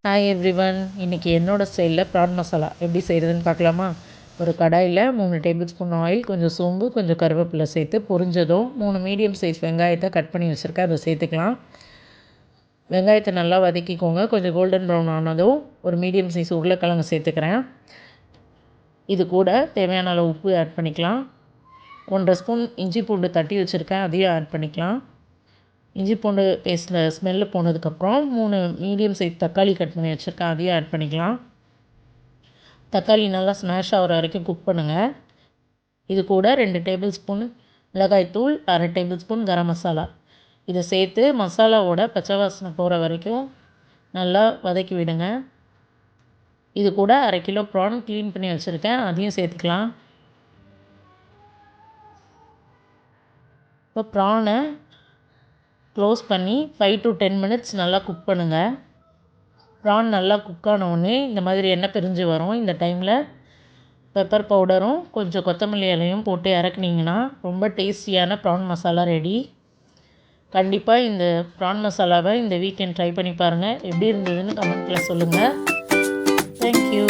Hi everyone. இன்றைக்கி என்னோடய ஸ்டைலில் ப்ரான் மசாலா எப்படி செய்கிறதுன்னு பார்க்கலாமா? ஒரு கடாயில் 3 டேபிள் ஸ்பூன் ஆயில், கொஞ்சம் சோம்பு, கொஞ்சம் கருவேப்பிலை சேர்த்து பொரிஞ்சதும் 3 மீடியம் சைஸ் வெங்காயத்தை கட் பண்ணி வச்சுருக்கேன், அதை சேர்த்துக்கலாம். வெங்காயத்தை நல்லா வதக்கிக்கோங்க. கொஞ்சம் கோல்டன் ப்ரௌன் ஆனதும் ஒரு மீடியம் சைஸ் உருளைக்கிழங்கு சேர்த்துக்கிறேன். இது கூட தேவையான அளவு உப்பு ஆட் பண்ணிக்கலாம். 1.5 ஸ்பூன் இஞ்சி பூண்டு தட்டி வச்சுருக்கேன், அதையும் ஆட் பண்ணிக்கலாம். இஞ்சி பூண்டு பேஸ்ட்டில் ஸ்மெல்லு போனதுக்கப்புறம் 3 மீடியம் சைஸ் தக்காளி கட் பண்ணி வச்சுருக்கேன், அதையும் ஆட் பண்ணிக்கலாம். தக்காளி நல்லா ஸ்மாஷ் ஆகிற வரைக்கும் குக் பண்ணுங்கள். இது கூட 2 டேபிள் ஸ்பூன் மிளகாய்த்தூள், 1/2 டேபிள் ஸ்பூன் கரம் மசாலா இதை சேர்த்து மசாலாவோட பச்சை வாசனை போகிற வரைக்கும் நல்லா வதக்கி விடுங்க. இது கூட 1/2 கிலோ ப்ரான் க்ளீன் பண்ணி வச்சுருக்கேன், அதையும் சேர்த்துக்கலாம். இப்போ ப்ரானை க்ளோஸ் பண்ணி 5 to 10 மினிட்ஸ் நல்லா குக் பண்ணுங்கள். ப்ரான் நல்லா குக் ஆனவுடனே இந்த மாதிரி எண்ணெய் பிரிஞ்சு வரும். இந்த டைமில் பெப்பர் பவுடரும் கொஞ்சம் கொத்தமல்லி இலையும் போட்டு இறக்குனீங்கன்னா ரொம்ப டேஸ்டியான ப்ரான் மசாலா ரெடி. கண்டிப்பாக இந்த ப்ரான் மசாலாவை இந்த வீக்கெண்ட் ட்ரை பண்ணி பாருங்கள். எப்படி இருந்ததுன்னு கமெண்ட்டில் சொல்லுங்கள். தேங்க்யூ.